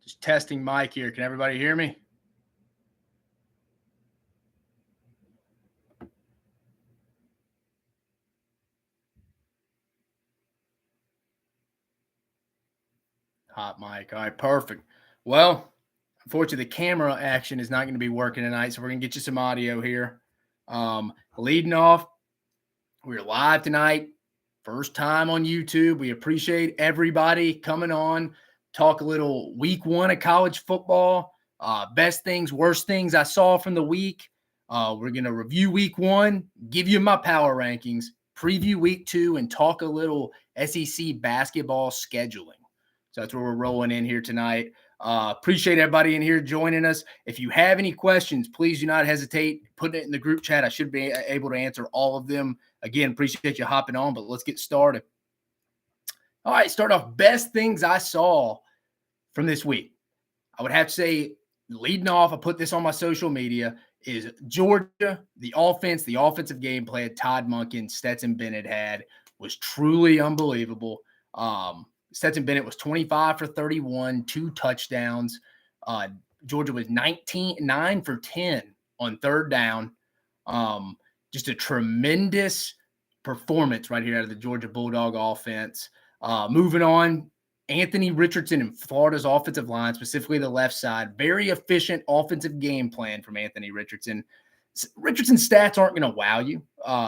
Just testing mic here. Can everybody hear me? Hot mic. All right, perfect. Well, unfortunately, the camera action is not going to be working tonight, so we're going to get you some audio here. Leading off, we're live tonight. First time on YouTube. We appreciate everybody coming on. Talk a little week 1 of college football. Best things, worst things I saw from the week. We're going to review week 1, give you my power rankings, preview week 2, and talk a little SEC basketball scheduling. So that's where we're rolling in here tonight. Appreciate everybody in here joining us. If you have any questions, please do not hesitate putting it in the group chat. I should be able to answer all of them. Again, appreciate you hopping on, but let's get started. All right, start off best things I saw from this week. I would have to say, leading off, I put this on my social media, is Georgia. The offensive game plan Todd Monken, Stetson Bennett had was truly unbelievable. Stetson Bennett was 25 for 31, 2 touchdowns. Georgia was 9 for 10 on third down. Just a tremendous performance right here out of the Georgia Bulldog offense. Moving on, Anthony Richardson and Florida's offensive line, specifically the left side, very efficient offensive game plan from Anthony Richardson. Richardson's stats aren't going to wow you.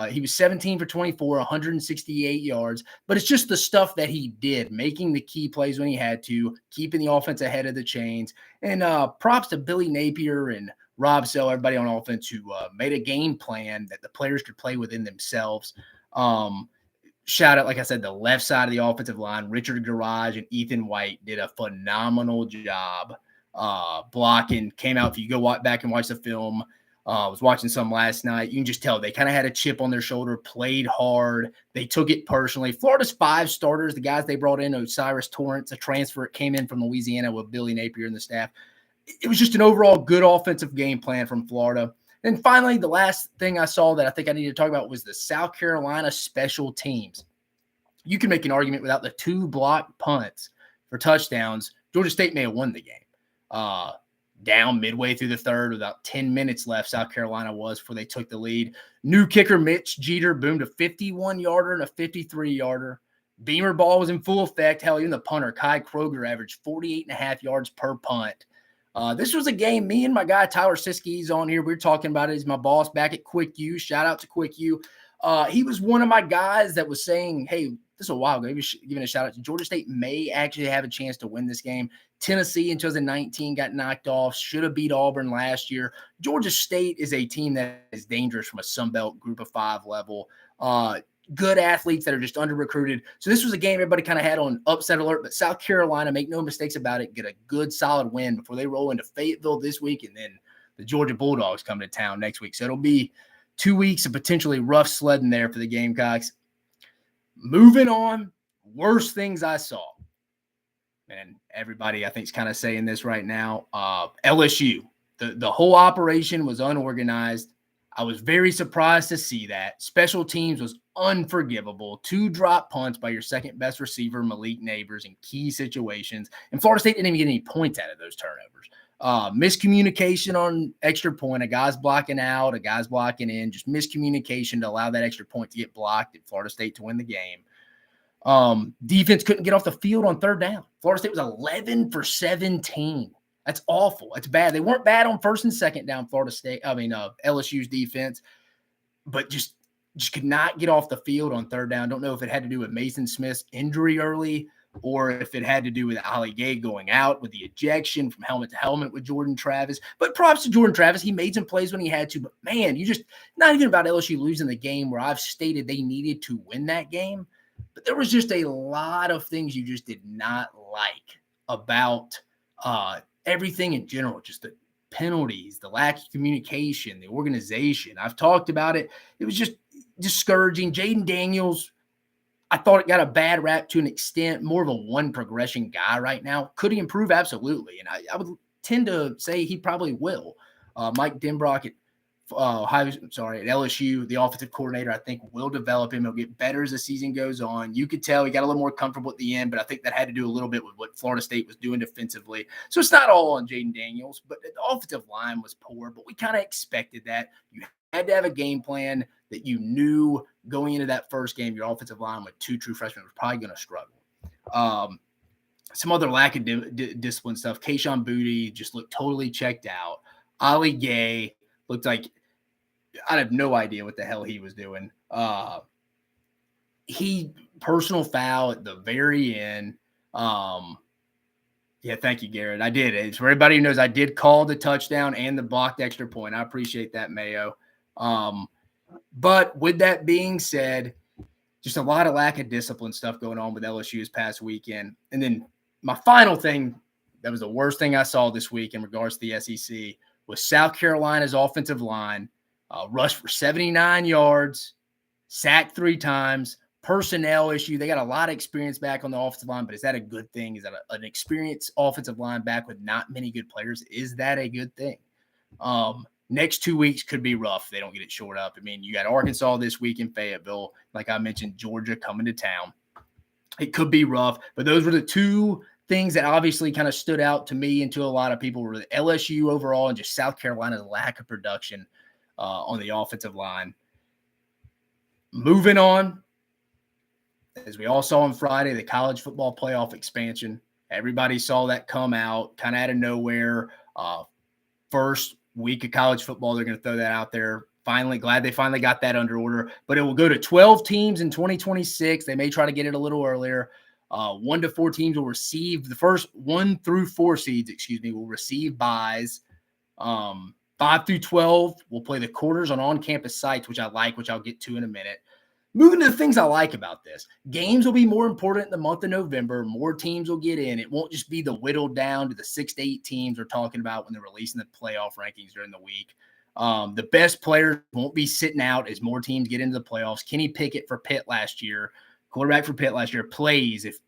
He was 17 for 24, 168 yards, but it's just the stuff that he did, making the key plays when he had to, keeping the offense ahead of the chains. And props to Billy Napier and Rob Sell, everybody on offense who made a game plan that the players could play within themselves. Shout out, like I said, the left side of the offensive line, Richard Garage and Ethan White did a phenomenal job blocking. Came out, if you go back and watch the film, I was watching some last night. You can just tell they kind of had a chip on their shoulder, played hard. They took it personally. Florida's 5 starters, the guys they brought in, Osiris Torrance, a transfer, came in from Louisiana with Billy Napier and the staff. It was just an overall good offensive game plan from Florida. And finally, the last thing I saw that I think I need to talk about was the South Carolina special teams. You can make an argument without the 2 blocked punts for touchdowns, Georgia State may have won the game. Down midway through the third, with about 10 minutes left, South Carolina was before they took the lead. New kicker Mitch Jeter boomed a 51-yarder and a 53-yarder. Beamer ball was in full effect. Hell, even the punter, Kai Kroger, averaged 48.5 yards per punt. This was a game, me and my guy Tyler Siskey's on here. We were talking about it. He's my boss back at Quick U. Shout out to Quick U. He was one of my guys that was saying, hey, this is a while ago. He was giving a shout out to Georgia State may actually have a chance to win this game. Tennessee in 2019 got knocked off, should have beat Auburn last year. Georgia State is a team that is dangerous from a Sunbelt group of 5 level. Good athletes that are just under-recruited. So this was a game everybody kind of had on upset alert, but South Carolina, make no mistakes about it, get a good solid win before they roll into Fayetteville this week, and then the Georgia Bulldogs come to town next week. So it'll be 2 weeks of potentially rough sledding there for the Gamecocks. Moving on, worst things I saw. And everybody, I think, is kind of saying this right now. LSU, the whole operation was unorganized. I was very surprised to see that. Special teams was unforgivable. 2 drop punts by your second-best receiver, Malik Neighbors, in key situations. And Florida State didn't even get any points out of those turnovers. Miscommunication on extra point. A guy's blocking out, a guy's blocking in. Just miscommunication to allow that extra point to get blocked and Florida State to win the game. Defense couldn't get off the field on third down. Florida State was 11 for 17. That's awful. That's bad. They weren't bad on first and second down, LSU's defense, but just could not get off the field on third down. Don't know if it had to do with Mason Smith's injury early or if it had to do with Ali Gay going out with the ejection from helmet to helmet with Jordan Travis. But props to Jordan Travis. He made some plays when he had to. But, man, you just – not even about LSU losing the game where I've stated they needed to win that game. But there was just a lot of things you just did not like about everything in general, just the penalties, the lack of communication, the organization. I've talked about it. It was just discouraging. Jaden Daniels, I thought it got a bad rap to an extent, more of a one progression guy right now. Could he improve? Absolutely. And I would tend to say he probably will. Mike Denbrock at at LSU, the offensive coordinator, I think will develop him. He'll get better as the season goes on. You could tell he got a little more comfortable at the end, but I think that had to do a little bit with what Florida State was doing defensively. So it's not all on Jaden Daniels, but the offensive line was poor, but we kind of expected that. You had to have a game plan that you knew going into that first game, your offensive line with 2 true freshmen was probably going to struggle. Some other lack of discipline stuff. Kayshon Boutte just looked totally checked out. Ali Gay looked like I have no idea what the hell he was doing. He personal foul at the very end. Yeah, thank you, Garrett. I did. It's for everybody who knows I did call the touchdown and the blocked extra point. I appreciate that, Mayo. But with that being said, just a lot of lack of discipline stuff going on with LSU this past weekend. And then my final thing, that was the worst thing I saw this week in regards to the SEC, was South Carolina's offensive line rushed for 79 yards, sacked 3 times, personnel issue. They got a lot of experience back on the offensive line, but is that a good thing? Is that an experienced offensive line back with not many good players? Is that a good thing? Next 2 weeks could be rough if they don't get it shored up. I mean, you got Arkansas this week in Fayetteville. Like I mentioned, Georgia coming to town. It could be rough, but those were the 2 things that obviously kind of stood out to me and to a lot of people were the LSU overall and just South Carolina's lack of production on the offensive line. Moving on, as we all saw on Friday, the college football playoff expansion. Everybody saw that come out kind of out of nowhere. First week of college football, they're going to throw that out there. Finally, glad they finally got that under order. But it will go to 12 teams in 2026. They may try to get it a little earlier. 1 to 4 teams will receive the first 1 through 4 seeds, will receive buys. 5 through 12 will play the quarters on on-campus sites, which I like, which I'll get to in a minute. Moving to the things I like about this. Games will be more important in the month of November. More teams will get in. It won't just be the whittled down to the 6 to 8 teams we're talking about when they're releasing the playoff rankings during the week. The best players won't be sitting out as more teams get into the playoffs. Kenny Pickett for Pitt last year, quarterback for Pitt last year, plays if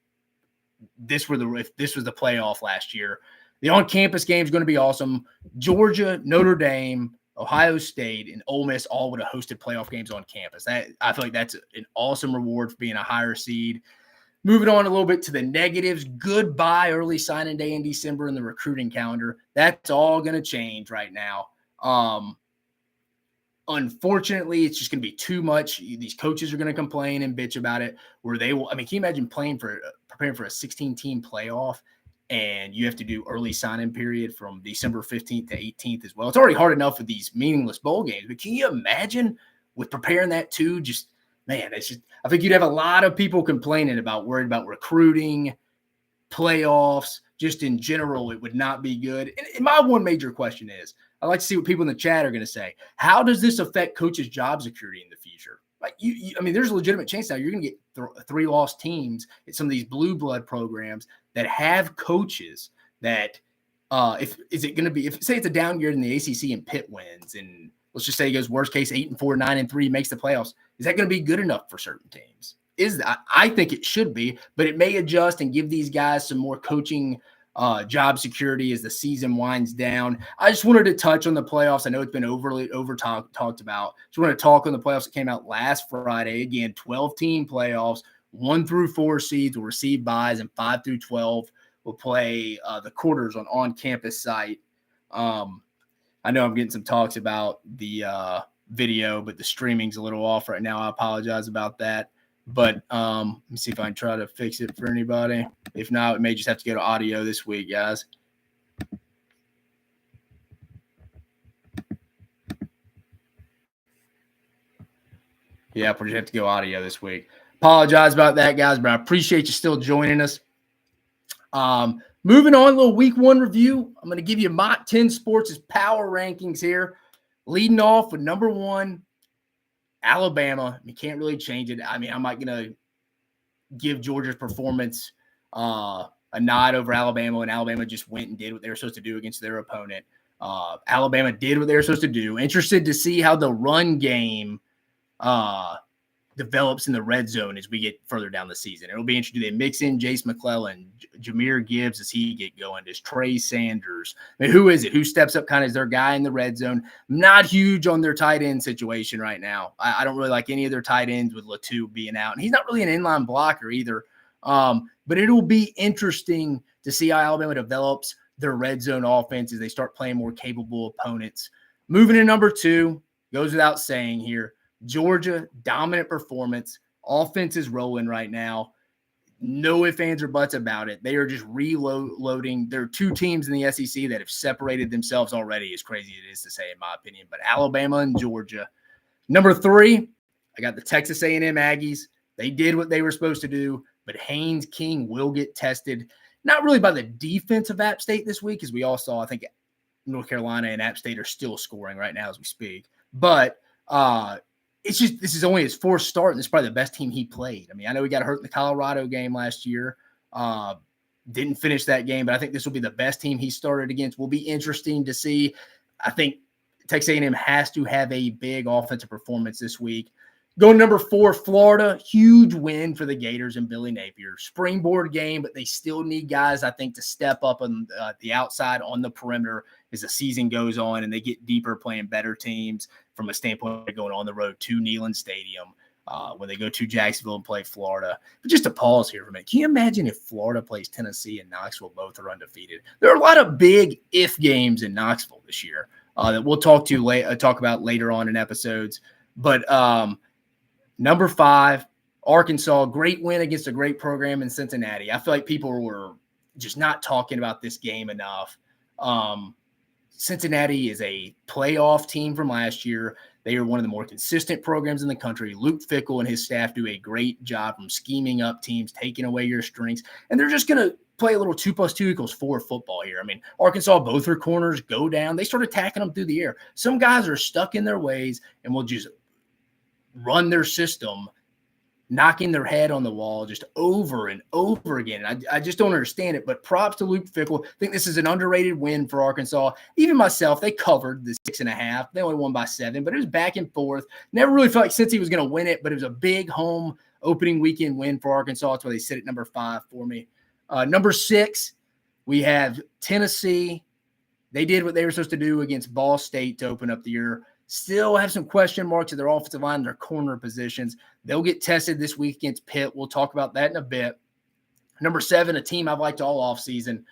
this was the playoff last year. The on-campus game is going to be awesome. Georgia, Notre Dame, Ohio State, and Ole Miss all would have hosted playoff games on campus. I feel like that's an awesome reward for being a higher seed. Moving on a little bit to the negatives. Goodbye early signing day in December in the recruiting calendar. That's all going to change right now. Unfortunately, it's just going to be too much. These coaches are going to complain and bitch about it. Where they will. I mean, can you imagine preparing for a 16-team playoff, and you have to do early sign-in period from December 15th to 18th as well? It's already hard enough with these meaningless bowl games, but can you imagine with preparing that too? Just man, it's just. I think you'd have a lot of people complaining worried about recruiting, playoffs, just in general. It would not be good. And my one major question is, I'd like to see what people in the chat are going to say. How does this affect coaches' job security in the future? Like, I mean, there's a legitimate chance now you're going to get 3 lost teams at some of these blue blood programs that have coaches that, if say it's a down year in the ACC and Pitt wins, and let's just say he goes worst case 8-4, 9-3, makes the playoffs. Is that going to be good enough for certain teams? I think it should be, but it may adjust and give these guys some more coaching job security as the season winds down. I just wanted to touch on the playoffs. I know it's been over talked about. Just want to talk on the playoffs that came out last Friday. Again, 12-team playoffs. 1 through 4 seeds will receive buys, and 5 through 12 will play the quarters on on-campus site. I know I'm getting some talks about the video, but the streaming's a little off right now. I apologize about that. But let me see if I can try to fix it for anybody. If not, we may just have to go to audio this week, guys. Yeah, we'll just have to go audio this week. Apologize about that, guys, but I appreciate you still joining us. Moving on, a little week 1 review. I'm going to give you Mach 10 Sports' power rankings here. Leading off with number 1, Alabama. You can't really change it. I mean, I'm not going to give Georgia's performance a nod over Alabama, and Alabama just went and did what they were supposed to do against their opponent. Alabama did what they were supposed to do. Interested to see how the run game develops in the red zone as we get further down the season. It'll be interesting. Do they mix in Jace McClellan, Jahmyr Gibbs? Does he get going? Does Trey Sanders? I mean, who is it? Who steps up kind of as their guy in the red zone? Not huge on their tight end situation right now. I don't really like any of their tight ends with Lsu being out. And he's not really an inline blocker either. But it'll be interesting to see how Alabama develops their red zone offense as they start playing more capable opponents. Moving to number 2, goes without saying here. Georgia, dominant performance. Offense is rolling right now. No ifs, ands, or buts about it. They are just reloading. There are 2 teams in the SEC that have separated themselves already, as crazy it is to say, in my opinion. But Alabama and Georgia. Number 3, I got the Texas A&M Aggies. They did what they were supposed to do, but Haynes King will get tested. Not really by the defense of App State this week, as we all saw. I think North Carolina and App State are still scoring right now as we speak. But it's just, this is only his 4th start, and this is probably the best team he played. I mean, I know he got hurt in the Colorado game last year. Didn't finish that game, but I think this will be the best team he started against. Will be interesting to see. I think Texas A&M has to have a big offensive performance this week. Going to number 4, Florida, huge win for the Gators and Billy Napier. Springboard game, but they still need guys, I think, to step up on the outside on the perimeter as the season goes on and they get deeper playing better teams from a standpoint of going on the road to Neyland Stadium when they go to Jacksonville and play Florida. But just to pause here for a minute, can you imagine if Florida plays Tennessee and Knoxville both are undefeated? There are a lot of big if games in Knoxville this year that we'll talk about later on in episodes. But number 5, Arkansas, great win against a great program in Cincinnati. I feel like people were just not talking about this game enough. Cincinnati is a playoff team from last year. They are one of the more consistent programs in the country. Luke Fickell and his staff do a great job from scheming up teams, taking away your strengths, and they're just going to play a little 2 + 2 = 4 football here. I mean, Arkansas, both their corners go down. They start attacking them through the air. Some guys are stuck in their ways and will just run their system, knocking their head on the wall just over and over again. I just don't understand it, but props to Luke Fickell. I think this is an underrated win for Arkansas. Even myself, they covered the 6.5. They only won by 7, but it was back and forth. Never really felt like Cincy was going to win it, but it was a big home opening weekend win for Arkansas. That's why they sit at number 5 for me. Number 6, we have Tennessee. They did what they were supposed to do against Ball State to open up the year. Still have some question marks at their offensive line and their corner positions. They'll get tested this week against Pitt. We'll talk about that in a bit. Number 7, a team I've liked all offseason,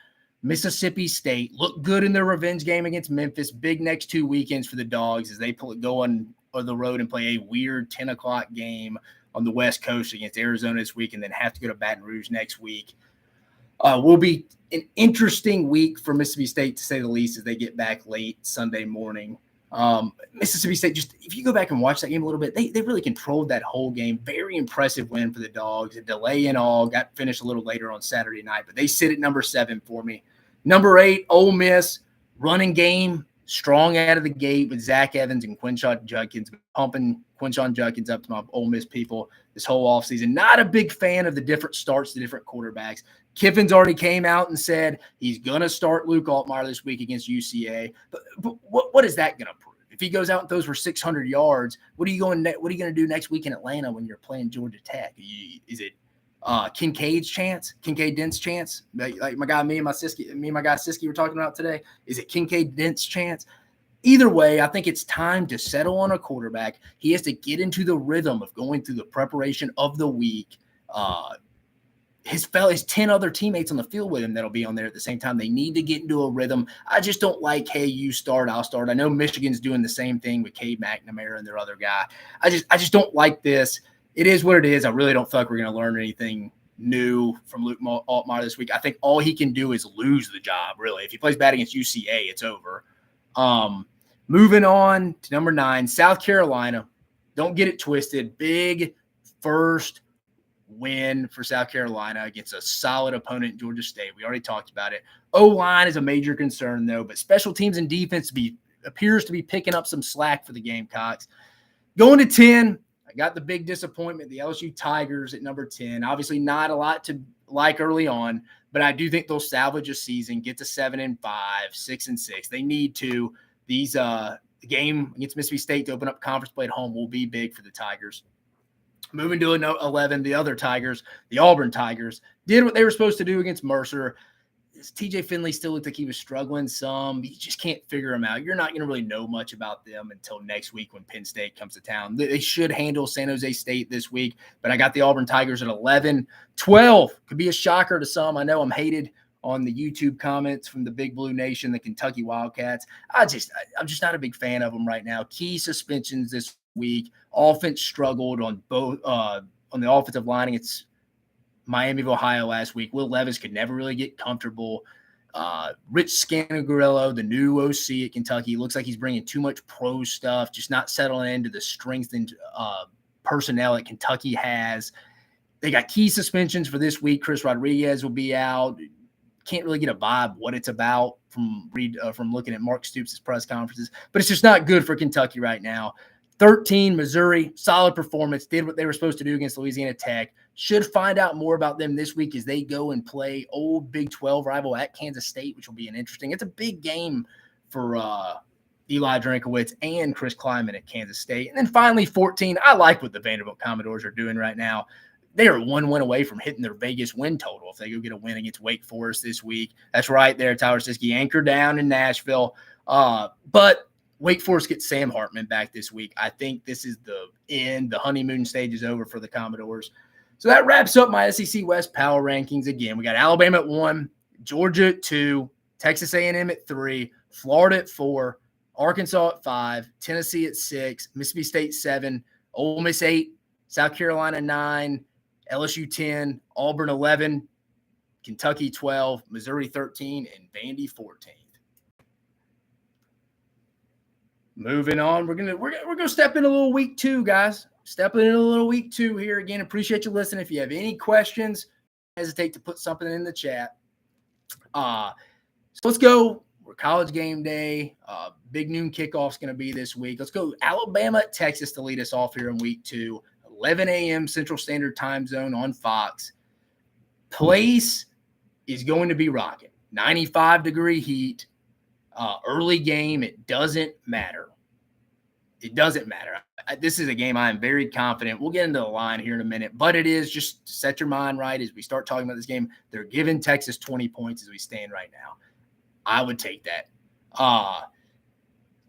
Mississippi State. Looked good in their revenge game against Memphis. Big next 2 weekends for the Dogs as they go on the road and play a weird 10 o'clock game on the West Coast against Arizona this week and then have to go to Baton Rouge next week. Will be an interesting week for Mississippi State, to say the least, as they get back late Sunday morning. Mississippi State, just if you go back and watch that game a little bit, they really controlled that whole game. Very impressive win for the Dogs. A delay and all, got finished a little later on Saturday night, but they sit at number 7 for me. Number 8, Ole Miss, running game, strong out of the gate with Zach Evans and Quinshon Judkins, pumping Quinshon Judkins up to my Ole Miss people this whole offseason. Not a big fan of the different starts to different quarterbacks. Kiffin's already came out and said he's going to start Luke Altmaier this week against UCA. But what is that going to prove? If he goes out and throws for 600 yards, what are you going to do next week in Atlanta when you're playing Georgia Tech? Is it Kincaid Dent's chance? Like me and my guy Siski were talking about today. Is it Kincaid Dent's chance? Either way, I think it's time to settle on a quarterback. He has to get into the rhythm of going through the preparation of the week. His 10 other teammates on the field with him that'll be on there at the same time. They need to get into a rhythm. I just don't like, hey, you start, I'll start. I know Michigan's doing the same thing with Cade McNamara and their other guy. I just don't like this. It is what it is. I really don't feel like we're going to learn anything new from Luke Altmaier this week. I think all he can do is lose the job, really. If he plays bad against UCA, it's over. Moving on to number 9, South Carolina. Don't get it twisted. Big first win for South Carolina against a solid opponent, Georgia State. We already talked about it. O-line is a major concern, though, but special teams and defense appears to be picking up some slack for the Gamecocks. Going to 10, I got the big disappointment, the LSU Tigers at number 10. Obviously not a lot to like early on, but I do think they'll salvage a season, get to 7-5, 6-6. They need to. The game against Mississippi State to open up conference play at home will be big for the Tigers. Moving to 11, the other Tigers, the Auburn Tigers, did what they were supposed to do against Mercer. TJ Finley still looked like he was struggling some. You just can't figure him out. You're not going to really know much about them until next week when Penn State comes to town. They should handle San Jose State this week, but I got the Auburn Tigers at 11. 12 could be a shocker to some. I know I'm hated on the YouTube comments from the Big Blue Nation, the Kentucky Wildcats. I'm just not a big fan of them right now. Key suspensions this week. Offense struggled on both on the offensive line against Miami of Ohio last week. Will Levis could never really get comfortable. Rich Scanagarillo, the new OC at Kentucky, looks like he's bringing too much pro stuff, just not settling into the strengthened personnel that Kentucky has. They got key suspensions for this week. Chris Rodriguez will be out. Can't really get a vibe what it's about from looking at Mark Stoops' press conferences, but it's just not good for Kentucky right now. 13, Missouri, solid performance, did what they were supposed to do against Louisiana Tech. Should find out more about them this week as they go and play old Big 12 rival at Kansas State, which will be it's a big game for Eli Drinkowitz and Chris Kleiman at Kansas State. And then finally, 14, I like what the Vanderbilt Commodores are doing right now. They are one win away from hitting their Vegas win total if they go get a win against Wake Forest this week. That's right there, Tyler Siskey, anchor down in Nashville. But Wake Forest gets Sam Hartman back this week. I think this is the end. The honeymoon stage is over for the Commodores. So that wraps up my SEC West power rankings. Again, we got Alabama at 1, Georgia at 2, Texas A&M at 3, Florida at 4, Arkansas at 5, Tennessee at 6, Mississippi State 7, Ole Miss 8, South Carolina 9, LSU 10, Auburn 11, Kentucky 12, Missouri 13, and Vandy 14. Moving on, we're gonna step in a little week 2, guys. Stepping in a little week 2 here. Again, appreciate you listening. If you have any questions, don't hesitate to put something in the chat. So let's go. We're college game day. Big noon kickoff's going to be this week. Let's go Alabama at Texas to lead us off here in week 2. 11 a.m. Central Standard Time Zone on Fox. Place is going to be rocking. 95-degree heat. Early game. It doesn't matter. It doesn't matter. This is a game I am very confident. We'll get into the line here in a minute, but it is just set your mind right as we start talking about this game. They're giving Texas 20 points as we stand right now. I would take that.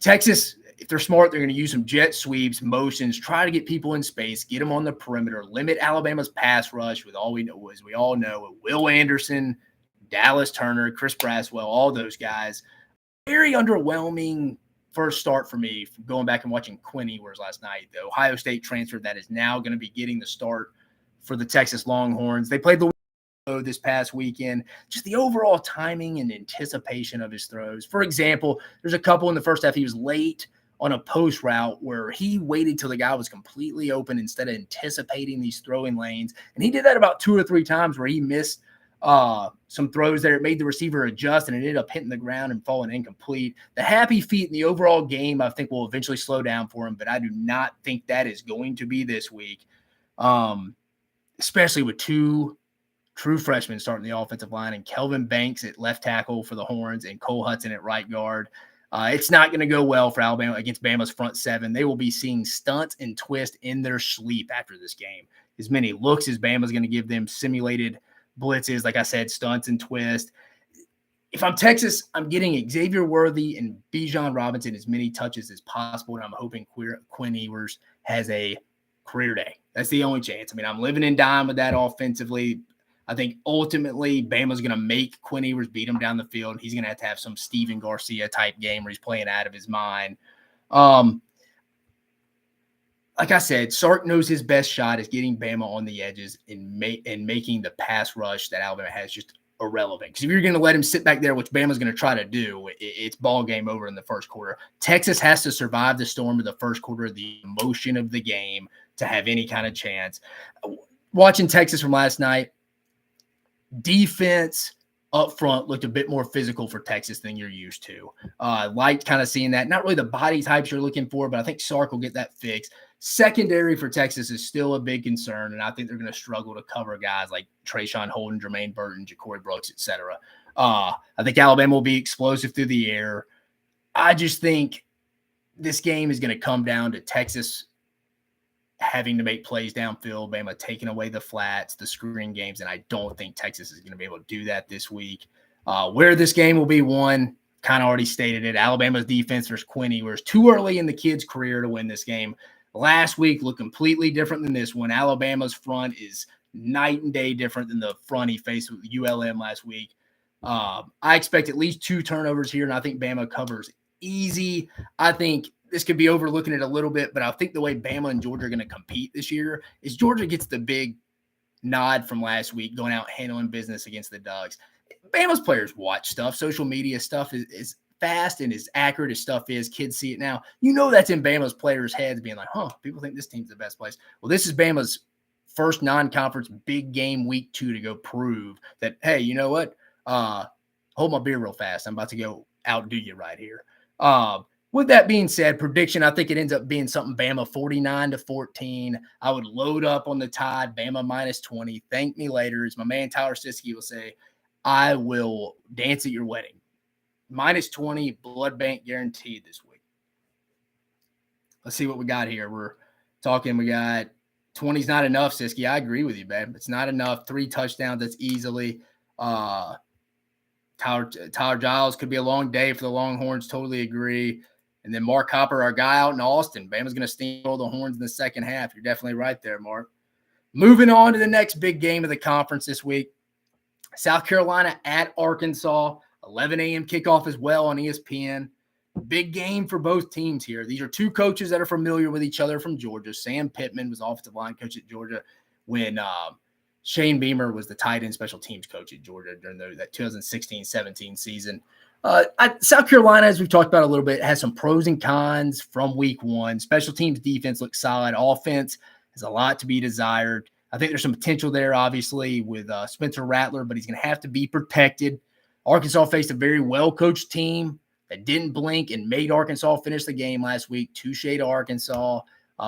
Texas, if they're smart, they're going to use some jet sweeps, motions, try to get people in space, get them on the perimeter, limit Alabama's pass rush with all we know, as we all know, Will Anderson, Dallas Turner, Chris Braswell, all those guys. Very underwhelming first start for me going back and watching Quinn Ewers last night. The Ohio State transfer that is now going to be getting the start for the Texas Longhorns. They played the this past weekend. Just the overall timing and anticipation of his throws. For example, there's a couple in the first half. He was late on a post route where he waited till the guy was completely open instead of anticipating these throwing lanes. And he did that about 2 or 3 times where he missed some throws there. It made the receiver adjust and it ended up hitting the ground and falling incomplete. The happy feet in the overall game, I think, will eventually slow down for him, but I do not think that is going to be this week, especially with 2 true freshmen starting the offensive line and Kelvin Banks at left tackle for the Horns and Cole Hudson at right guard. It's not going to go well for Alabama against Bama's front 7. They will be seeing stunts and twists in their sleep after this game. As many looks as Bama's going to give them, simulated blitzes, like I said, stunts and twists. If I'm Texas, I'm getting Xavier Worthy and Bijan Robinson as many touches as possible, and I'm hoping Quinn Ewers has a career day. That's the only chance. I mean, I'm living and dying with that offensively. I think ultimately Bama's going to make Quinn Ewers beat him down the field. He's going to have some Steven Garcia type game where he's playing out of his mind. Like I said, Sark knows his best shot is getting Bama on the edges and making the pass rush that Alabama has just irrelevant. Because if you're going to let him sit back there, which Bama's going to try to do, it's ball game over in the first quarter. Texas has to survive the storm of the first quarter, the emotion of the game, to have any kind of chance. Watching Texas from last night, defense up front looked a bit more physical for Texas than you're used to. Liked kind of seeing that. Not really the body types you're looking for, but I think Sark will get that fixed. Secondary for Texas is still a big concern, and I think they're going to struggle to cover guys like Trayshawn Holden, Jermaine Burton, Ja'Cory Brooks, etc. I think Alabama will be explosive through the air. I just think this game is going to come down to Texas having to make plays downfield, Bama taking away the flats, the screen games, and I don't think Texas is going to be able to do that this week. Where this game will be won, kind of already stated it. Alabama's defense versus Quinny, where it's too early in the kid's career to win this game. Last week looked completely different than this one. Alabama's front is night and day different than the front he faced with ULM last week. I expect at least 2 turnovers here, and I think Bama covers easy. I think this could be overlooking it a little bit, but I think the way Bama and Georgia are going to compete this year is Georgia gets the big nod from last week, going out handling business against the Ducks. Bama's players watch stuff. Social media stuff is fast and as accurate as stuff is. Kids see it now. You know that's in Bama's players' heads being like, people think this team's the best place. Well, this is Bama's first non-conference big game week 2 to go prove that, hey, you know what? Hold my beer real fast. I'm about to go outdo you right here. With that being said, prediction, I think it ends up being something Bama 49-14. I would load up on the Tide, Bama -20. Thank me later. As my man Tyler Siskey will say, I will dance at your wedding. -20, blood bank guaranteed this week. Let's see what we got here. We're talking, we got 20's not enough, Siskey. I agree with you, babe. It's not enough. 3 touchdowns, that's easily. Tyler Giles could be a long day for the Longhorns. Totally agree. And then Mark Hopper, our guy out in Austin. Bama's going to steamroll the Horns in the second half. You're definitely right there, Mark. Moving on to the next big game of the conference this week. South Carolina at Arkansas. 11 a.m. kickoff as well on ESPN. Big game for both teams here. These are 2 coaches that are familiar with each other from Georgia. Sam Pittman was offensive line coach at Georgia when Shane Beamer was the tight end special teams coach at Georgia during that 2016-17 season. South Carolina, as we've talked about a little bit, has some pros and cons from week 1. Special teams defense looks solid. Offense has a lot to be desired. I think there's some potential there, obviously, with Spencer Rattler, but he's going to have to be protected. Arkansas faced a very well-coached team that didn't blink and made Arkansas finish the game last week. Touche to Arkansas.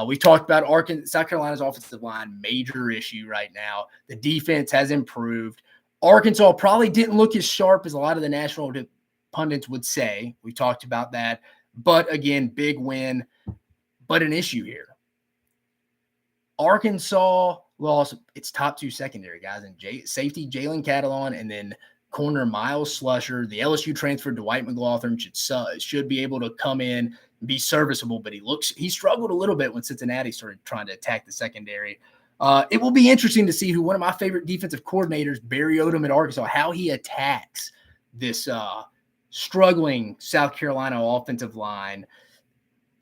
We talked about South Carolina's offensive line, major issue right now. The defense has improved. Arkansas probably didn't look as sharp as a lot of the national pundits would say. We talked about that. But again, big win, but an issue here. Arkansas lost its top 2 secondary guys in safety Jalen Catalon and then corner Miles Slusher. The LSU transfer Dwight McLaughlin should be able to come in and be serviceable, but he struggled a little bit when Cincinnati started trying to attack the secondary. It will be interesting to see who one of my favorite defensive coordinators, Barry Odom at Arkansas, how he attacks this struggling South Carolina offensive line.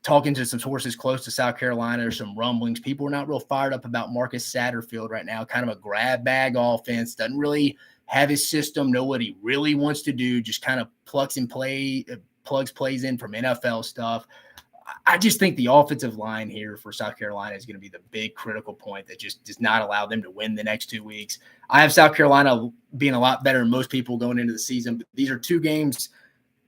Talking to some sources close to South Carolina, there's some rumblings. People are not real fired up about Marcus Satterfield right now. Kind of a grab bag offense. Doesn't really have his system, know what he really wants to do, just kind of plugs plays in from NFL stuff. I just think the offensive line here for South Carolina is going to be the big critical point that just does not allow them to win the next 2 weeks. I have South Carolina being a lot better than most people going into the season, but these are 2 games,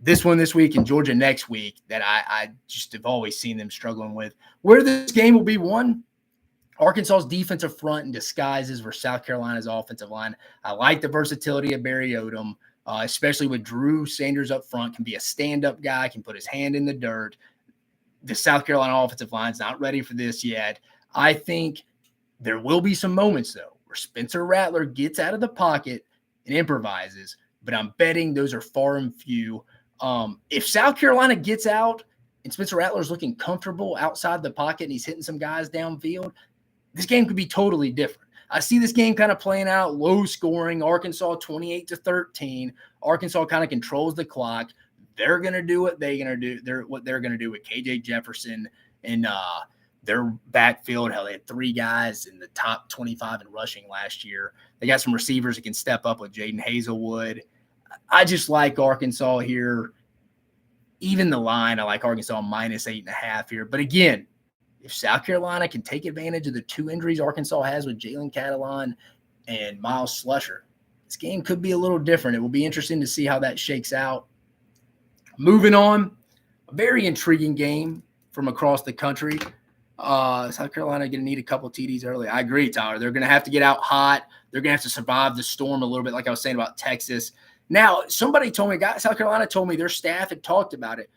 this one this week and Georgia next week, that I just have always seen them struggling with. Where this game will be won, Arkansas's defensive front in disguises versus South Carolina's offensive line. I like the versatility of Barry Odom, especially with Drew Sanders up front, can be a stand-up guy, can put his hand in the dirt. The South Carolina offensive line is not ready for this yet. I think there will be some moments, though, where Spencer Rattler gets out of the pocket and improvises, but I'm betting those are far and few. If South Carolina gets out and Spencer Rattler is looking comfortable outside the pocket and he's hitting some guys downfield, this game could be totally different. I see this game kind of playing out low scoring. Arkansas 28-13. Arkansas kind of controls the clock. They're going to do what they're going to do. What they're going to do with KJ Jefferson and their backfield. Hell, they had 3 guys in the top 25 in rushing last year. They got some receivers that can step up with Jaden Hazelwood. I just like Arkansas here. Even the line, I like Arkansas -8.5 here. But again, if South Carolina can take advantage of the 2 injuries Arkansas has with Jalen Catalon and Miles Slusher, this game could be a little different. It will be interesting to see how that shakes out. Moving on, a very intriguing game from across the country. South Carolina going to need a couple TDs early. I agree, Tyler. They're going to have to get out hot. They're going to have to survive the storm a little bit, like I was saying about Texas. Now, somebody told me, South Carolina told me their staff had talked about it.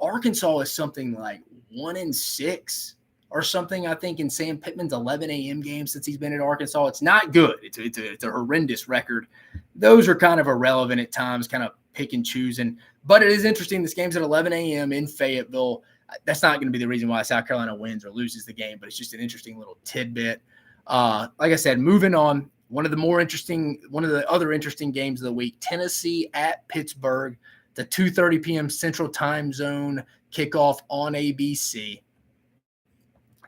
Arkansas is something like 1-6 or something, I think, in Sam Pittman's 11 a.m. game since he's been at Arkansas. It's not good. It's a horrendous record. Those are kind of irrelevant at times, kind of pick and choosing. But it is interesting. This game's at 11 a.m. in Fayetteville. That's not going to be the reason why South Carolina wins or loses the game, but it's just an interesting little tidbit. Like I said, moving on, one of the other interesting games of the week, Tennessee at Pittsburgh, the 2:30 p.m. Central Time Zone kickoff on ABC.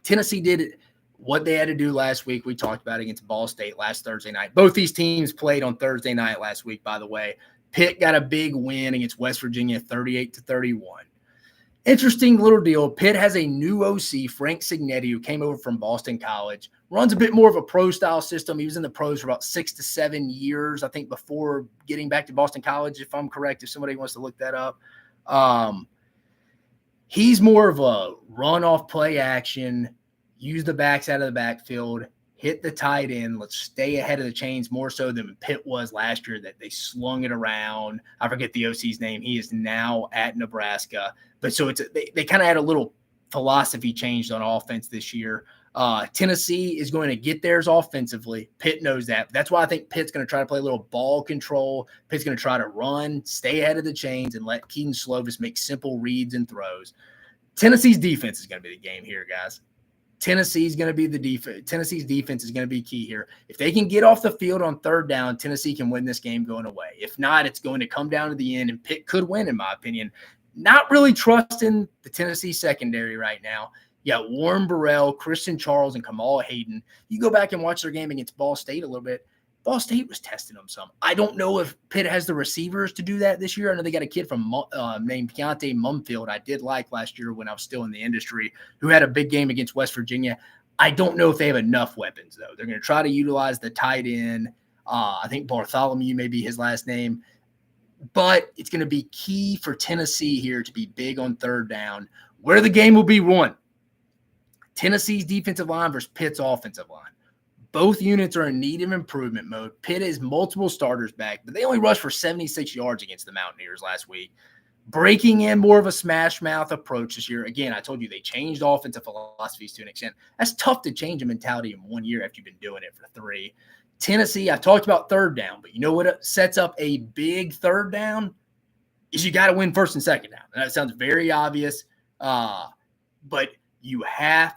Tennessee did what they had to do last week. We talked about it against Ball State last Thursday night. Both these teams played on Thursday night last week, by the way. Pitt got a big win against West Virginia, 38-31. Interesting little deal. Pitt has a new OC, Frank Signetti, who came over from Boston College. Runs a bit more of a pro-style system. He was in the pros for about 6 to 7 years, I think, before getting back to Boston College, if I'm correct, if somebody wants to look that up. He's more of a run-off play action, use the backs out of the backfield, hit the tight end. Let's stay ahead of the chains more so than Pitt was last year, that they slung it around. I forget the OC's name. He is now at Nebraska. But so they kind of had a little philosophy changed on offense this year. Tennessee is going to get theirs offensively. Pitt knows that. That's why I think Pitt's going to try to play a little ball control. Pitt's going to try to run, stay ahead of the chains, and let Keaton Slovis make simple reads and throws. Tennessee's defense is going to be the game here, guys. Tennessee's going to be the defense. Tennessee's defense is going to be key here. If they can get off the field on third down, Tennessee can win this game going away. If not, it's going to come down to the end, and Pitt could win, in my opinion. Not really trusting the Tennessee secondary right now. You got Warren Burrell, Christian Charles, and Kamal Hayden. You go back and watch their game against Ball State a little bit. Ball State was testing them some. I don't know if Pitt has the receivers to do that this year. I know they got a kid from named Keontae Mumfield I did like last year when I was still in the industry, who had a big game against West Virginia. I don't know if they have enough weapons, though. They're going to try to utilize the tight end. I think Bartholomew may be his last name. But it's going to be key for Tennessee here to be big on third down, where the game will be won. Tennessee's defensive line versus Pitt's offensive line. Both units are in need of improvement mode. Pitt has multiple starters back, but they only rushed for 76 yards against the Mountaineers last week. Breaking in more of a smash mouth approach this year. Again, I told you they changed offensive philosophies to an extent. That's tough to change a mentality in 1 year after you've been doing it for 3. Tennessee, I talked about third down, but you know what sets up a big third down is you got to win first and second down. And that sounds very obvious, but you have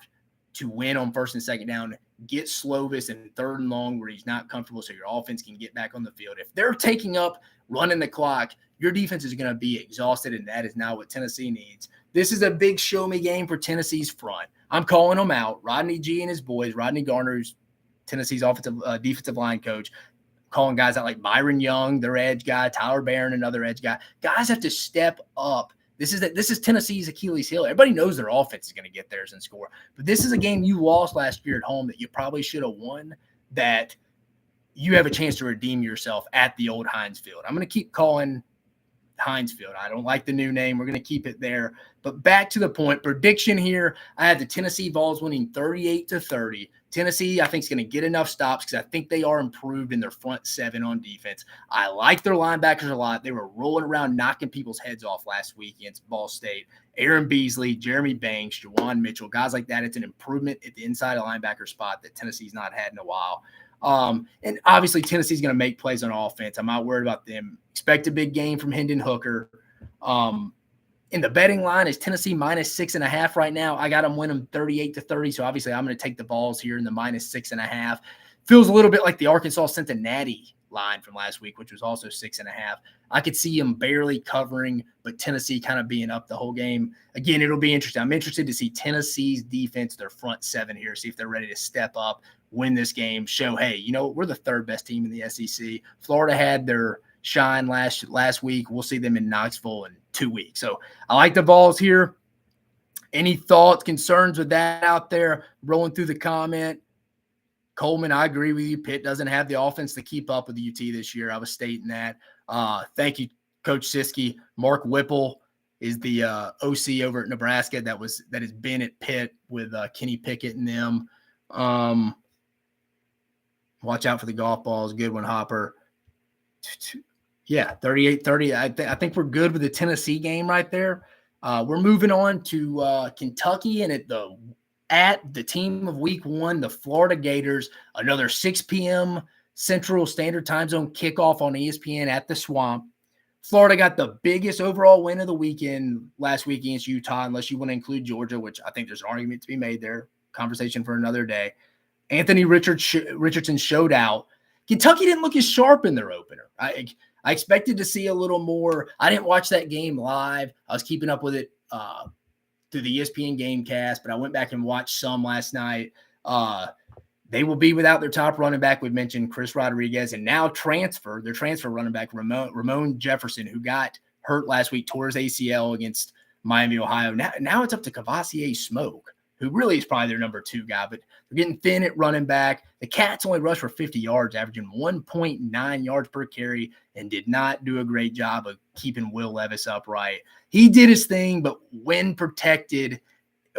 to win on first and second down. Get Slovis in third and long where he's not comfortable so your offense can get back on the field. If they're taking up, running the clock, your defense is going to be exhausted, and that is not what Tennessee needs. This is a big show-me game for Tennessee's front. I'm calling them out. Rodney G and his boys, Rodney Garner, who's Tennessee's defensive line coach, calling guys out like Byron Young, their edge guy, Tyler Barron, another edge guy. Guys have to step up. This is Tennessee's Achilles heel. Everybody knows their offense is going to get theirs and score. But this is a game you lost last year at home that you probably should have won, that you have a chance to redeem yourself at the old Heinz Field. I'm going to keep calling Heinz Field. I don't like the new name. We're going to keep it there. But back to the point. Prediction here, I have the Tennessee Vols winning 38-30. Tennessee, I think, is going to get enough stops because I think they are improved in their front seven on defense. I like their linebackers a lot. They were rolling around, knocking people's heads off last week against Ball State. Aaron Beasley, Jeremy Banks, Jawan Mitchell, guys like that. It's an improvement at the inside linebacker spot that Tennessee's not had in a while. And obviously, Tennessee's going to make plays on offense. I'm not worried about them. Expect a big game from Hendon Hooker. In the betting line is Tennessee minus 6.5 right now. I got them winning 38-30. So obviously I'm going to take the Vols here in the minus 6.5. Feels a little bit like the Arkansas Cincinnati line from last week, which was also 6.5. I could see them barely covering, but Tennessee kind of being up the whole game. Again, it'll be interesting. I'm interested to see Tennessee's defense, their front seven here, see if they're ready to step up, win this game, show, hey, you know, we're the third best team in the SEC. Florida had their shine last week. We'll see them in Knoxville in 2 weeks. So I like the Vols here. Any thoughts, concerns with that out there? Rolling through the comment. Coleman, I agree with you. Pitt doesn't have the offense to keep up with the UT this year. I was stating that. Thank you, Coach Siski. Mark Whipple is the OC over at Nebraska that has been at Pitt with Kenny Pickett and them. Watch out for the golf balls. Good one, Hopper. Yeah, 38-30. I think we're good with the Tennessee game right there. We're moving on to Kentucky, and at the at the team of week 1, the Florida Gators, another 6 p.m. Central Standard Time Zone kickoff on ESPN at the Swamp. Florida got the biggest overall win of the weekend last week against Utah, unless you want to include Georgia, which I think there's an argument to be made there. Conversation for another day. Anthony Richardson showed out. Kentucky didn't look as sharp in their opener. I expected to see a little more. I didn't watch that game live. I was keeping up with it through the ESPN Gamecast, but I went back and watched some last night. They will be without their top running back. We've mentioned Chris Rodriguez, and now their transfer running back, Ramon Jefferson, who got hurt last week, tore his ACL against Miami, Ohio. Now it's up to Cavassier Smoke, who really is probably their number 2 guy, but they're getting thin at running back. The Cats only rushed for 50 yards, averaging 1.9 yards per carry, and did not do a great job of keeping Will Levis upright. He did his thing, but when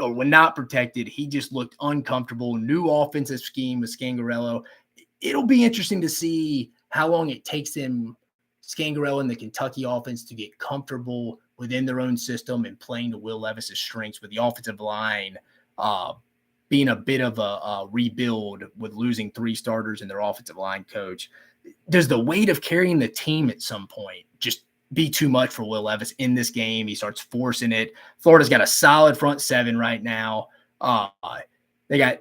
not protected, he just looked uncomfortable. New offensive scheme with Scangarello. It'll be interesting to see how long it takes him, Scangarello and the Kentucky offense, to get comfortable within their own system and playing to Will Levis's strengths, with the offensive line being a bit of a rebuild with losing 3 starters and their offensive line coach. Does the weight of carrying the team at some point just be too much for Will Levis in this game? He starts forcing it. Florida's got a solid front 7 right now. They got,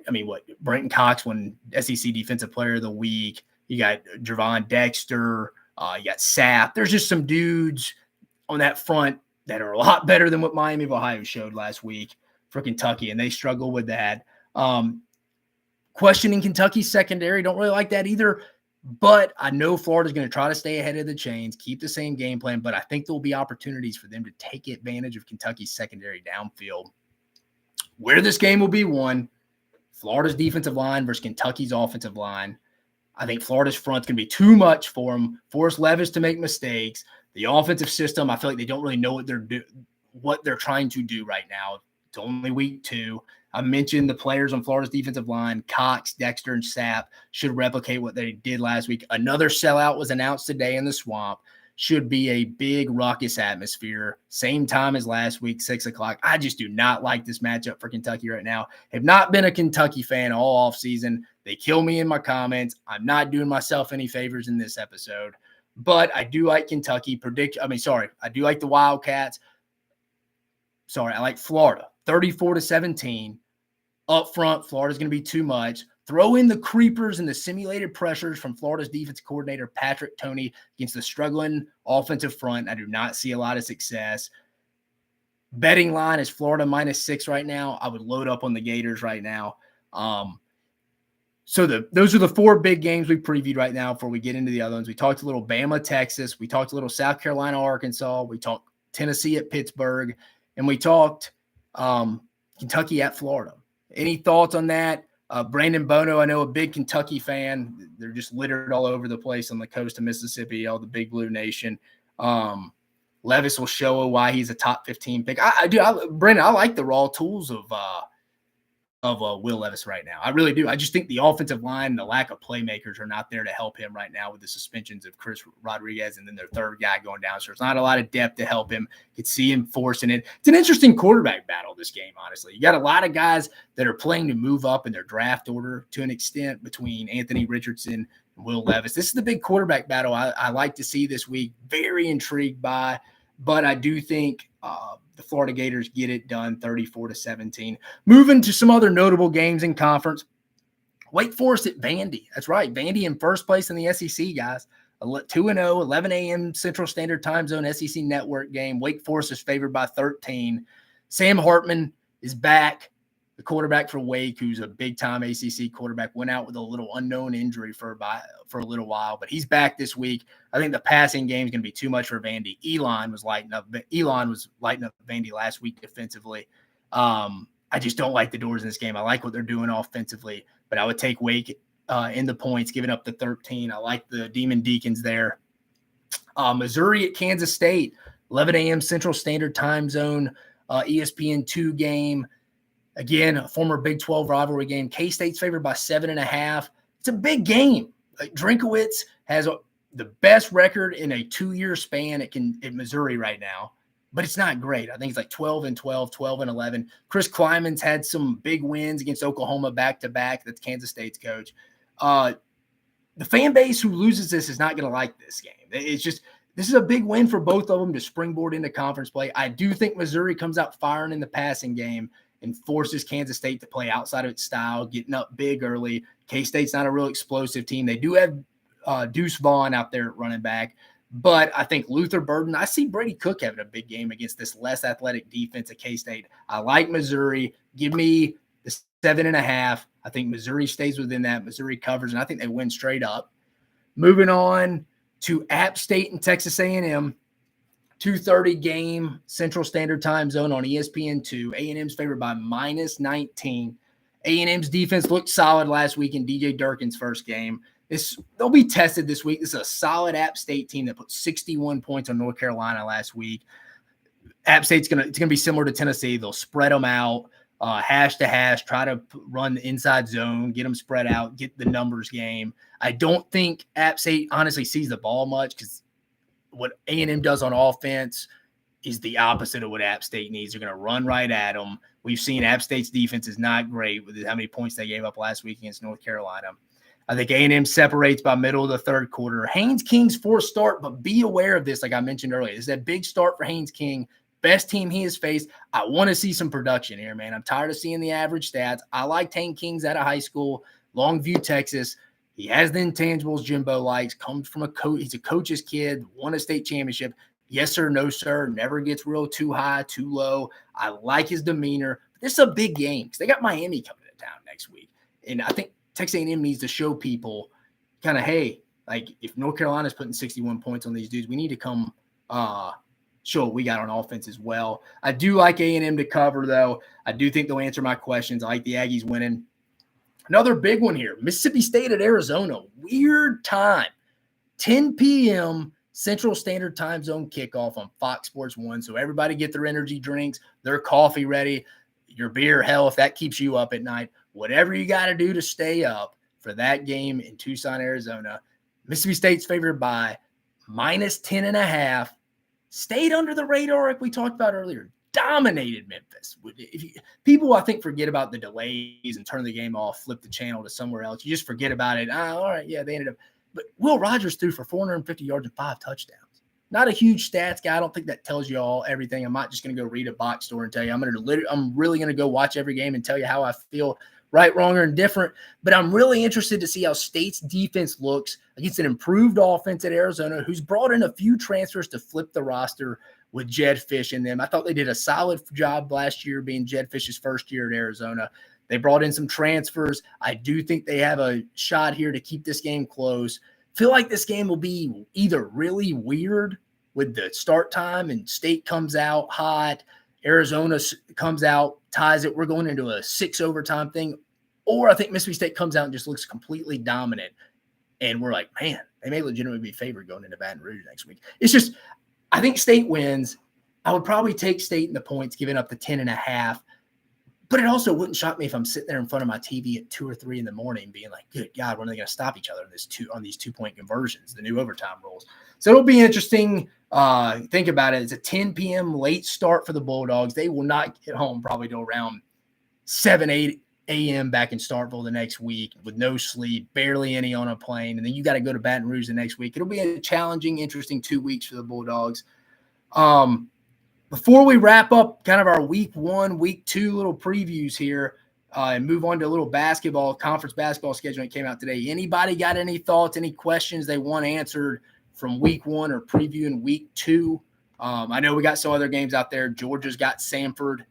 Brenton Cox won SEC Defensive Player of the Week. You got Javon Dexter. You got Sapp. There's just some dudes on that front that are a lot better than what Miami of Ohio showed last week for Kentucky, and they struggle with that. Questioning Kentucky's secondary, don't really like that either. But I know Florida's going to try to stay ahead of the chains, keep the same game plan, but I think there'll be opportunities for them to take advantage of Kentucky's secondary downfield. Where this game will be won, Florida's defensive line versus Kentucky's offensive line. I think Florida's front's going to be too much for them, force Levis to make mistakes. The offensive system, I feel like they don't really know what they're trying to do right now. It's only week 2. I mentioned the players on Florida's defensive line, Cox, Dexter, and Sapp, should replicate what they did last week. Another sellout was announced today in the Swamp. Should be a big raucous atmosphere. Same time as last week, 6 o'clock. I just do not like this matchup for Kentucky right now. Have not been a Kentucky fan all offseason. They kill me in my comments. I'm not doing myself any favors in this episode. But I do like Kentucky. I do like the Wildcats. I like Florida. 34-17. Up front, Florida's going to be too much. Throw in the creepers and the simulated pressures from Florida's defense coordinator, Patrick Toney, against the struggling offensive front. I do not see a lot of success. Betting line is Florida -6 right now. I would load up on the Gators right now. Those are the 4 big games we previewed right now before we get into the other ones. We talked a little Bama, Texas. We talked a little South Carolina, Arkansas. We talked Tennessee at Pittsburgh. And we talked Kentucky at Florida. Any thoughts on that? Brandon Bono, I know a big Kentucky fan. They're just littered all over the place on the coast of Mississippi, all the Big Blue Nation. Levis will show why he's a top 15 pick. Brandon, I like the raw tools of Will Levis right now. I really do. I just think the offensive line, the lack of playmakers are not there to help him right now with the suspensions of Chris Rodriguez and then their third guy going down. So there's not a lot of depth to help him. You could see him forcing it. It's an interesting quarterback battle this game, honestly. You got a lot of guys that are playing to move up in their draft order to an extent between Anthony Richardson and Will Levis. This is the big quarterback battle I like to see this week. Very intrigued by, but I do think the Florida Gators get it done 34-17. Moving to some other notable games in conference. Wake Forest at Vandy. That's right. Vandy in first place in the SEC, guys. 2-0, 11 a.m. Central Standard Time Zone SEC Network game. Wake Forest is favored by 13. Sam Hartman is back, the quarterback for Wake, who's a big-time ACC quarterback, went out with a little unknown injury for a little while, but he's back this week. I think the passing game is going to be too much for Vandy. Elon was lighting up Vandy last week defensively. I just don't like the doors in this game. I like what they're doing offensively, but I would take Wake in the points, giving up the 13. I like the Demon Deacons there. Missouri at Kansas State, 11 a.m. Central Standard Time Zone, ESPN2 game. Again, a former Big 12 rivalry game. K-State's favored by 7.5. It's a big game. Drinkowitz has the best record in a 2-year span at Missouri right now. but it's not great. I think it's like 12-12, 12-11. Chris Kleiman's had some big wins against Oklahoma back-to-back. That's Kansas State's coach. The fan base who loses this is not going to like this game. It's just this is a big win for both of them to springboard into conference play. I do think Missouri comes out firing in the passing game and forces Kansas State to play outside of its style, getting up big early. K-State's not a real explosive team. They do have Deuce Vaughn out there at running back. But I think Luther Burden, I see Brady Cook having a big game against this less athletic defense at K-State. I like Missouri. Give me the 7.5. I think Missouri stays within that. Missouri covers, and I think they win straight up. Moving on to App State and Texas A&M. 2:30 game, Central Standard Time Zone on ESPN2. A&M's favored by -19. A&M's defense looked solid last week in DJ Durkin's first game. They'll be tested this week. This is a solid App State team that put 61 points on North Carolina last week. App State's it's gonna be similar to Tennessee. They'll spread them out, hash to hash, try to run the inside zone, get them spread out, get the numbers game. I don't think App State honestly sees the ball much because what A&M does on offense is the opposite of what App State needs. They're going to run right at them. We've seen App State's defense is not great with how many points they gave up last week against North Carolina. I think A&M separates by middle of the third quarter. Haynes King's fourth start, but be aware of this, like I mentioned earlier. This is a big start for Haynes King. Best team he has faced. I want to see some production here, man. I'm tired of seeing the average stats. I like Haynes King's out of high school, Longview, Texas. He has the intangibles Jimbo likes, comes from a coach. He's a coach's kid, won a state championship. Yes, sir, no, sir. Never gets real too high, too low. I like his demeanor. This is a big game because they got Miami coming to town next week. And I think Texas A&M needs to show people kind of, hey, like if North Carolina's putting 61 points on these dudes, we need to come show what we got on offense as well. I do like A&M to cover, though. I do think they'll answer my questions. I like the Aggies winning. Another big one here, Mississippi State at Arizona. Weird time. 10 p.m. Central Standard Time Zone kickoff on Fox Sports 1. So everybody get their energy drinks, their coffee ready, your beer, hell, if that keeps you up at night. Whatever you got to do to stay up for that game in Tucson, Arizona. Mississippi State's favored by -10.5. Stayed under the radar like we talked about earlier. Dominated Memphis. People, I think, forget about the delays and turn the game off, flip the channel to somewhere else. You just forget about it. All right, yeah, they ended up. But Will Rogers threw for 450 yards and 5 touchdowns. Not a huge stats guy. I don't think that tells you all everything. I'm not just going to go read a box score and tell you. I'm really going to go watch every game and tell you how I feel, right, wrong, or indifferent. But I'm really interested to see how State's defense looks against an improved offense at Arizona, who's brought in a few transfers to flip the roster with Jed Fish in them. I thought they did a solid job last year being Jed Fish's first year at Arizona. They brought in some transfers. I do think they have a shot here to keep this game close. Feel like this game will be either really weird with the start time and State comes out hot, Arizona comes out, ties it. We're going into a 6 overtime thing. Or I think Mississippi State comes out and just looks completely dominant. And we're like, man, they may legitimately be favored going into Baton Rouge next week. It's just, I think State wins. I would probably take State in the points, giving up the 10.5. But it also wouldn't shock me if I'm sitting there in front of my TV at 2 or 3 in the morning being like, good God, when are they going to stop each other on these 2-point conversions, the new overtime rules? So it'll be interesting. Think about it. It's a 10 p.m. late start for the Bulldogs. They will not get home probably till around 7, 8 a.m. back in Starkville the next week with no sleep, barely any on a plane. And then you got to go to Baton Rouge the next week. It'll be a challenging, interesting 2 weeks for the Bulldogs. Before we wrap up kind of our week 1, week 2 little previews here and move on to a little conference basketball scheduling that came out today, anybody got any thoughts, any questions they want answered from week 1 or previewing week 2? I know we got some other games out there. Georgia's got Samford.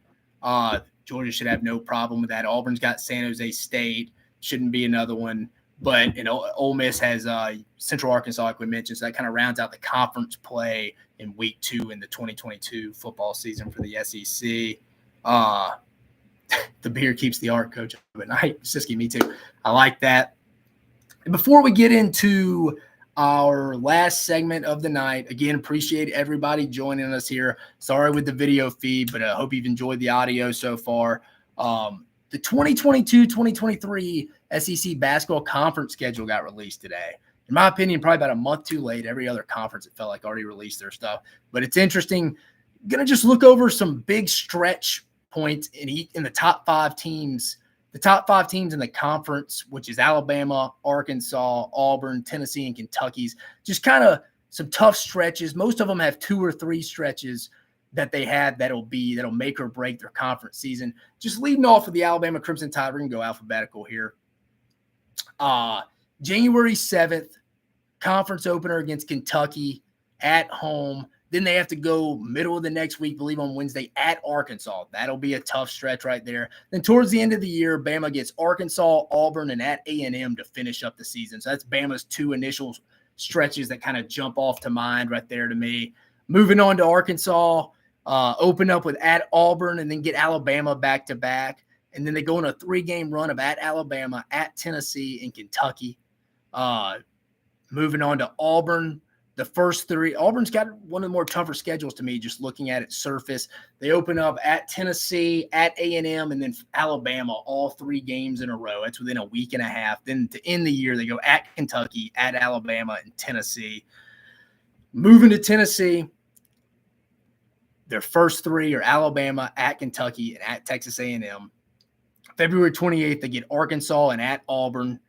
Georgia should have no problem with that. Auburn's got San Jose State. Shouldn't be another one. But, Ole Miss has Central Arkansas, like we mentioned, so that kind of rounds out the conference play in week 2 in the 2022 football season for the SEC. The beer keeps the art, coach, up at night. Siski, me too. I like that. And before we get into our last segment of the night, again, appreciate everybody joining us here. Sorry with the video feed, but I hope you've enjoyed the audio so far. The 2022-2023 SEC basketball conference schedule got released today. In my opinion, probably about a month too late. Every other conference, it felt like, already released their stuff. But it's interesting. Gonna just look over some big stretch points in the top 5 teams. The top 5 teams in the conference, which is Alabama, Arkansas, Auburn, Tennessee, and Kentucky's. Just kind of some tough stretches. Most of them have 2 or 3 stretches that they had that'll make or break their conference season. Just leading off with the Alabama Crimson Tide. We're going to go alphabetical here. January 7th, conference opener against Kentucky at home. Then they have to go middle of the next week, I believe on Wednesday, at Arkansas. That'll be a tough stretch right there. Then towards the end of the year, Bama gets Arkansas, Auburn, and at A&M to finish up the season. So that's Bama's 2 initial stretches that kind of jump off to mind right there to me. Moving on to Arkansas, open up with at Auburn and then get Alabama back-to-back. And then they go on a 3-game run of at Alabama, at Tennessee, and Kentucky. Moving on to Auburn. The first 3, Auburn's got one of the more tougher schedules to me, just looking at its surface. They open up at Tennessee, at A&M, and then Alabama, all 3 games in a row. That's within a week and a half. Then to end the year, they go at Kentucky, at Alabama, and Tennessee. Moving to Tennessee, their first 3 are Alabama, at Kentucky, and at Texas A&M. February 28th, they get Arkansas and at Auburn.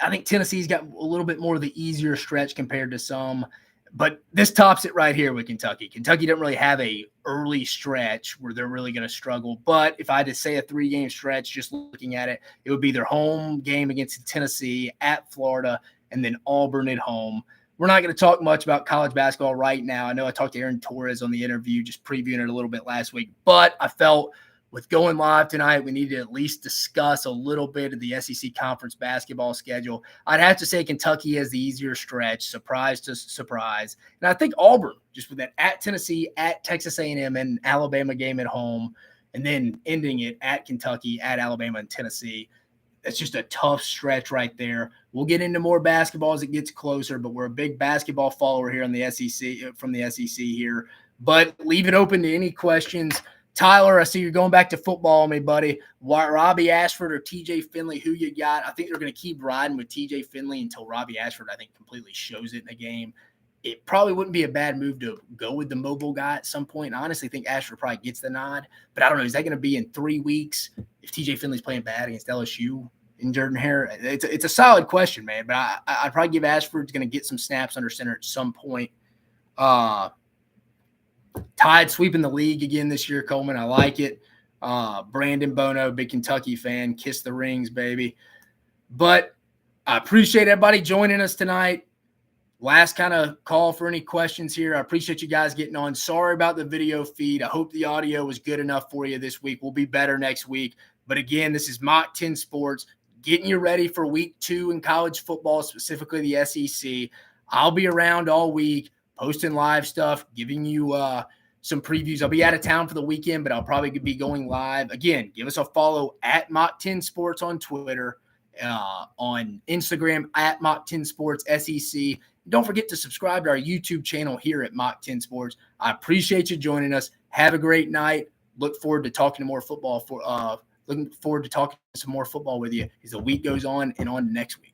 I think Tennessee's got a little bit more of the easier stretch compared to some, but this tops it right here with Kentucky. Kentucky doesn't really have a early stretch where they're really going to struggle. But if I had to say a 3-game stretch, just looking at it, it would be their home game against Tennessee, at Florida, and then Auburn at home. We're not going to talk much about college basketball right now. I know I talked to Aaron Torres on the interview, just previewing it a little bit last week, but I felt with going live tonight, we need to at least discuss a little bit of the SEC conference basketball schedule. I'd have to say Kentucky has the easier stretch, surprise to surprise. And I think Auburn, just with that at Tennessee, at Texas A&M, and Alabama game at home, and then ending it at Kentucky, at Alabama, and Tennessee. That's just a tough stretch right there. We'll get into more basketball as it gets closer, but we're a big basketball follower here on the SEC, from the SEC here. But leave it open to any questions. Tyler, I see you're going back to football on me, buddy. Robbie Ashford or TJ Finley, who you got? I think they're going to keep riding with TJ Finley until Robbie Ashford, I think, completely shows it in the game. It probably wouldn't be a bad move to go with the mobile guy at some point. I honestly think Ashford probably gets the nod, but I don't know. Is that going to be in 3 weeks if TJ Finley's playing bad against LSU and Jordan Hare? It's a solid question, man, but I'd probably give Ashford's going to get some snaps under center at some point. Tide sweeping the league again this year, Coleman. I like it. Brandon Bono, big Kentucky fan. Kiss the rings, baby. But I appreciate everybody joining us tonight. Last kind of call for any questions here. I appreciate you guys getting on. Sorry about the video feed. I hope the audio was good enough for you this week. We'll be better next week. But again, this is Mach 10 Sports, getting you ready for week 2 in college football, specifically the SEC. I'll be around all week, posting live stuff, giving you some previews. I'll be out of town for the weekend, but I'll probably be going live. Again, give us a follow at Mach 10 Sports on Twitter, on Instagram at Mach 10 Sports SEC. Don't forget to subscribe to our YouTube channel here at Mach 10 Sports. I appreciate you joining us. Have a great night. Look forward to talking to more football looking forward to talking some more football with you as the week goes on and on next week.